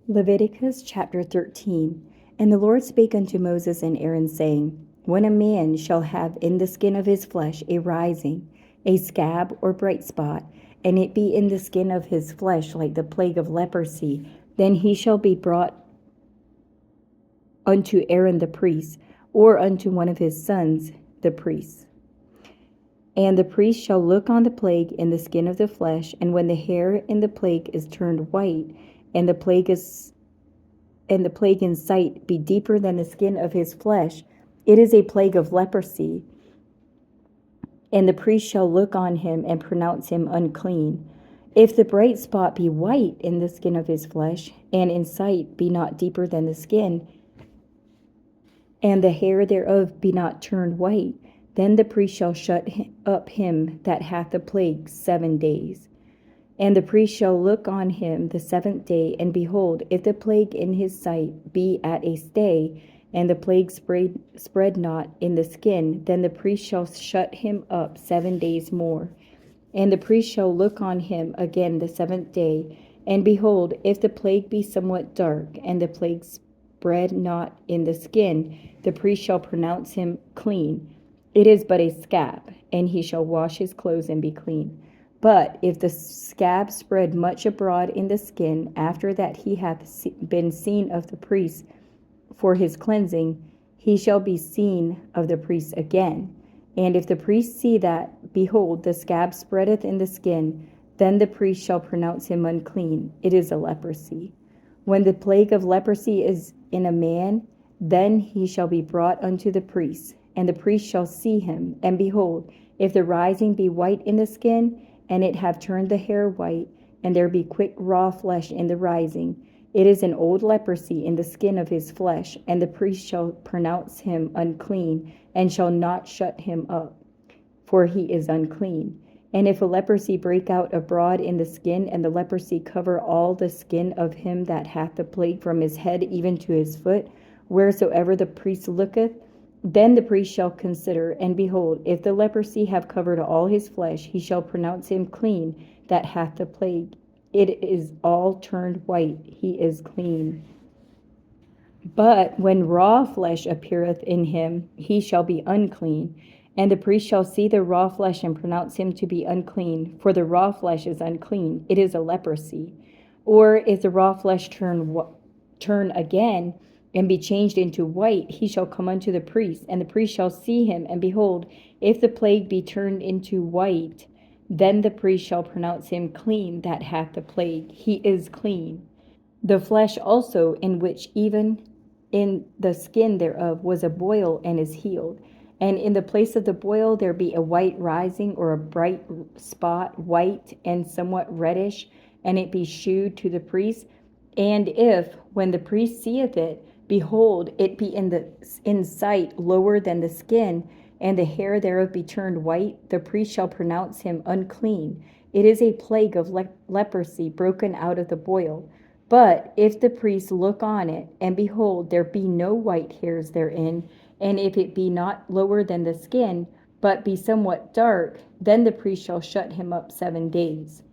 Leviticus chapter 13. And the Lord spake unto Moses and Aaron, saying, When a man shall have in the skin of his flesh a rising, a scab or bright spot, and it be in the skin of his flesh like the plague of leprosy, then he shall be brought unto Aaron the priest, or unto one of his sons the priests. And the priest shall look on the plague in the skin of the flesh, and when the hair in the plague is turned white, and the plague in sight be deeper than the skin of his flesh, it is a plague of leprosy. And the priest shall look on him and pronounce him unclean. If the bright spot be white in the skin of his flesh, and in sight be not deeper than the skin, and the hair thereof be not turned white, then the priest shall shut up him that hath the plague 7 days. And the priest shall look on him the 7th day, and behold, if the plague in his sight be at a stay, and the plague spread not in the skin, then the priest shall shut him up 7 days more. And the priest shall look on him again the 7th day, and behold, if the plague be somewhat dark, and the plague spread not in the skin, the priest shall pronounce him clean. It is but a scab, and he shall wash his clothes and be clean. But if the scab spread much abroad in the skin, after that he hath been seen of the priest for his cleansing, he shall be seen of the priest again. And if the priest see that, behold, the scab spreadeth in the skin, then the priest shall pronounce him unclean. It is a leprosy. When the plague of leprosy is in a man, then he shall be brought unto the priest, and the priest shall see him. And behold, if the rising be white in the skin, and it have turned the hair white, and there be quick raw flesh in the rising, it is an old leprosy in the skin of his flesh, and the priest shall pronounce him unclean, and shall not shut him up, for he is unclean. And if a leprosy break out abroad in the skin, and the leprosy cover all the skin of him that hath the plague from his head even to his foot, wheresoever the priest looketh, then the priest shall consider, and behold, if the leprosy have covered all his flesh, he shall pronounce him clean that hath the plague. It is all turned white, he is clean. But when raw flesh appeareth in him, he shall be unclean. And the priest shall see the raw flesh and pronounce him to be unclean, for the raw flesh is unclean, it is a leprosy. Or if the raw flesh turn again, and be changed into white, he shall come unto the priest, and the priest shall see him, and behold, if the plague be turned into white, then the priest shall pronounce him clean that hath the plague. He is clean. The flesh also, in which even in the skin thereof was a boil, and is healed. And in the place of the boil there be a white rising, or a bright spot, white and somewhat reddish, and it be shewed to the priest. And if, when the priest seeth it, behold, it be in sight lower than the skin, and the hair thereof be turned white, the priest shall pronounce him unclean. It is a plague of leprosy broken out of the boil. But if the priest look on it, and behold, there be no white hairs therein, and if it be not lower than the skin, but be somewhat dark, then the priest shall shut him up 7 days.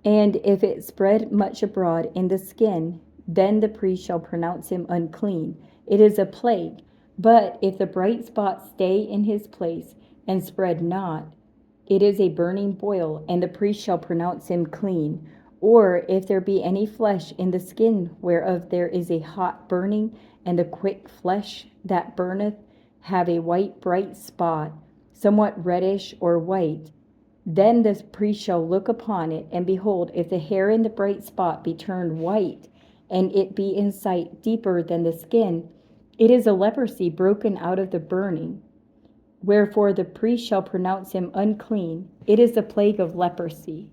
And if it spread much abroad in the skin, then the priest shall pronounce him unclean. It is a plague. But if the bright spot stay in his place, and spread not, it is a burning boil, and the priest shall pronounce him clean. Or if there be any flesh in the skin, whereof there is a hot burning, and the quick flesh that burneth have a white bright spot, somewhat reddish or white, then the priest shall look upon it, and behold, if the hair in the bright spot be turned white, and it be in sight deeper than the skin, it is a leprosy broken out of the burning. Wherefore the priest shall pronounce him unclean. It is the plague of leprosy.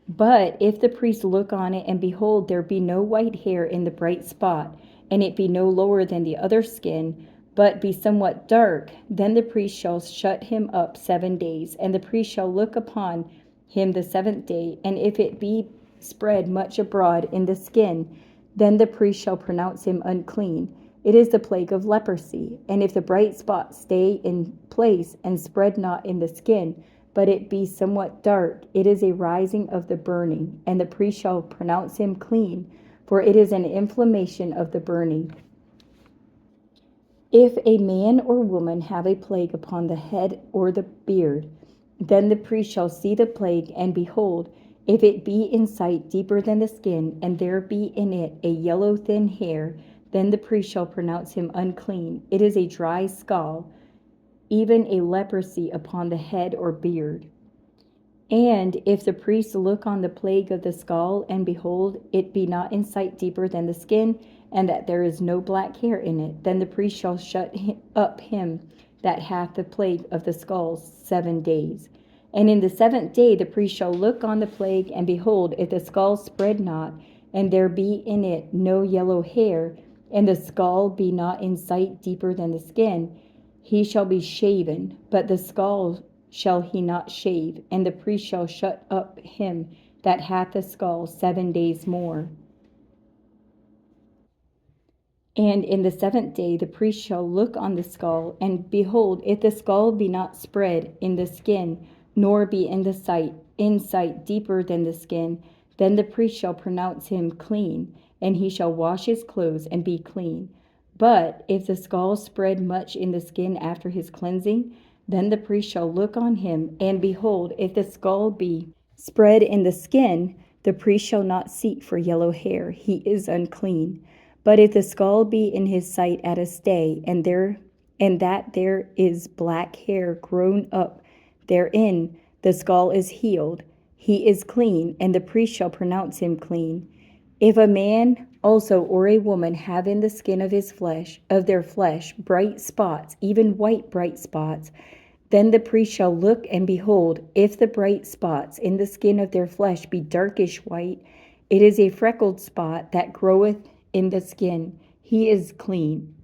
But if the priest look on it, and behold, there be no white hair in the bright spot, and it be no lower than the other skin, but be somewhat dark, then the priest shall shut him up 7 days, and the priest shall look upon him the 7th day, and if it be spread much abroad in the skin, then the priest shall pronounce him unclean. It is the plague of leprosy. And if the bright spot stay in place, and spread not in the skin, but it be somewhat dark, it is a rising of the burning, and the priest shall pronounce him clean, for it is an inflammation of the burning. If a man or woman have a plague upon the head or the beard, then the priest shall see the plague, and behold, if it be in sight deeper than the skin, and there be in it a yellow thin hair, then the priest shall pronounce him unclean. It is a dry scall, even a leprosy upon the head or beard. And if the priest look on the plague of the skull, and behold, it be not in sight deeper than the skin, and that there is no black hair in it, then the priest shall shut up him that hath the plague of the skull 7 days. And in the 7th day the priest shall look on the plague, and behold, if the skull spread not, and there be in it no yellow hair, and the skull be not in sight deeper than the skin, he shall be shaven, but the skull shall he not shave, and the priest shall shut up him that hath the skull 7 days more. And in the 7th day the priest shall look on the skull, and behold, if the skull be not spread in the skin, nor be in sight deeper than the skin, then the priest shall pronounce him clean, and he shall wash his clothes and be clean. But if the skull spread much in the skin after his cleansing, then the priest shall look on him, and behold, if the skull be spread in the skin, the priest shall not seek for yellow hair, he is unclean. But if the skull be in his sight at a stay, and that there is black hair grown up therein, the skull is healed, he is clean, and the priest shall pronounce him clean. If a man also or a woman have in the skin of their flesh, bright spots, even white bright spots, then the priest shall look, and behold, if the bright spots in the skin of their flesh be darkish white, it is a freckled spot that groweth in the skin, he is clean.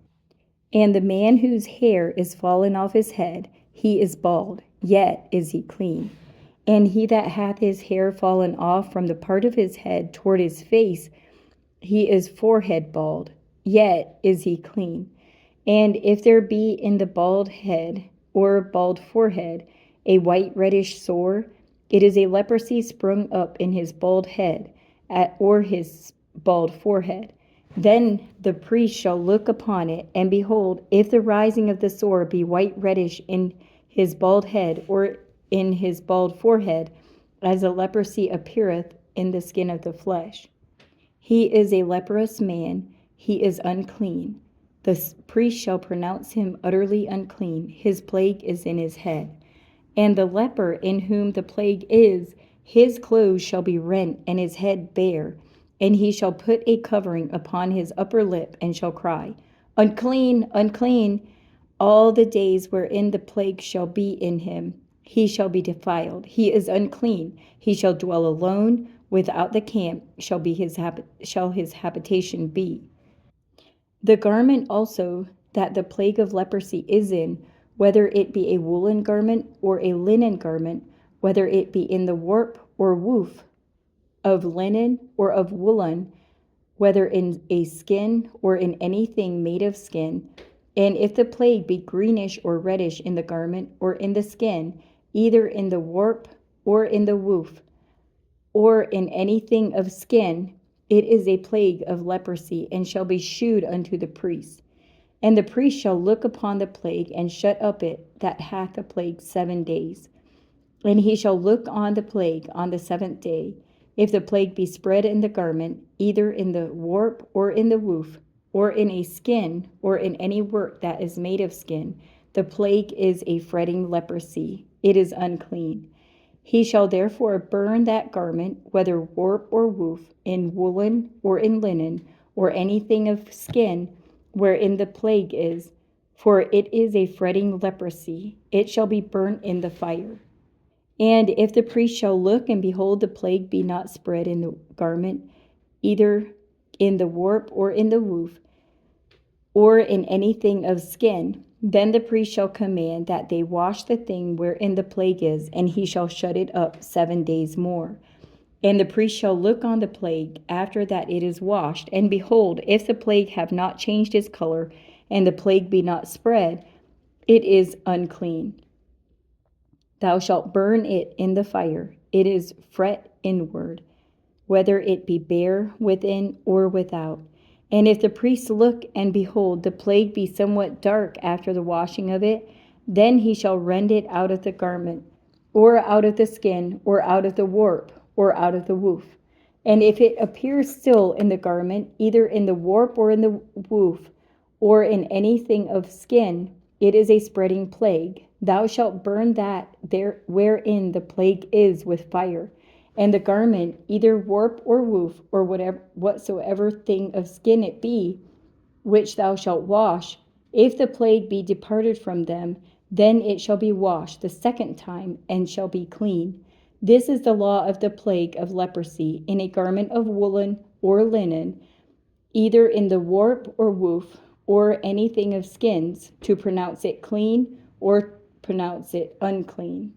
And the man whose hair is fallen off his head, he is bald, yet is he clean. And he that hath his hair fallen off from the part of his head toward his face, he is forehead bald, yet is he clean. And if there be in the bald head or bald forehead a white reddish sore, it is a leprosy sprung up in his bald head or his bald forehead. Then the priest shall look upon it, and behold, if the rising of the sore be white reddish in his bald head or in his bald forehead, as a leprosy appeareth in the skin of the flesh, he is a leprous man, he is unclean. The priest shall pronounce him utterly unclean, his plague is in his head. And the leper in whom the plague is, his clothes shall be rent, and his head bare, and he shall put a covering upon his upper lip, and shall cry, Unclean, unclean, all the days wherein the plague shall be in him. He shall be defiled, he is unclean, he shall dwell alone, without the camp shall his habitation be. The garment also that the plague of leprosy is in, whether it be a woolen garment or a linen garment, whether it be in the warp or woof of linen or of woolen, whether in a skin or in anything made of skin, and if the plague be greenish or reddish in the garment or in the skin, either in the warp or in the woof, or in anything of skin, it is a plague of leprosy, and shall be shewed unto the priest. And the priest shall look upon the plague, and shut up it that hath the plague 7 days. And he shall look on the plague on the 7th day. If the plague be spread in the garment, either in the warp or in the woof, or in a skin, or in any work that is made of skin, the plague is a fretting leprosy, it is unclean. He shall therefore burn that garment, whether warp or woof, in woolen or in linen, or anything of skin, wherein the plague is, for it is a fretting leprosy, it shall be burnt in the fire. And if the priest shall look, and behold, the plague be not spread in the garment, either in the warp or in the woof, or in anything of skin, then the priest shall command that they wash the thing wherein the plague is, and he shall shut it up 7 days more. And the priest shall look on the plague after that it is washed, and behold, if the plague have not changed its color, and the plague be not spread, it is unclean. Thou shalt burn it in the fire. It is fret inward, whether it be bare within or without. And if the priest look, and behold, the plague be somewhat dark after the washing of it, then he shall rend it out of the garment, or out of the skin, or out of the warp, or out of the woof. And if it appears still in the garment, either in the warp or in the woof, or in anything of skin, it is a spreading plague. Thou shalt burn that there wherein the plague is with fire. And the garment, either warp or woof, or whatsoever thing of skin it be, which thou shalt wash, if the plague be departed from them, then it shall be washed the second time, and shall be clean. This is the law of the plague of leprosy, in a garment of woolen or linen, either in the warp or woof, or anything of skins, to pronounce it clean, or pronounce it unclean,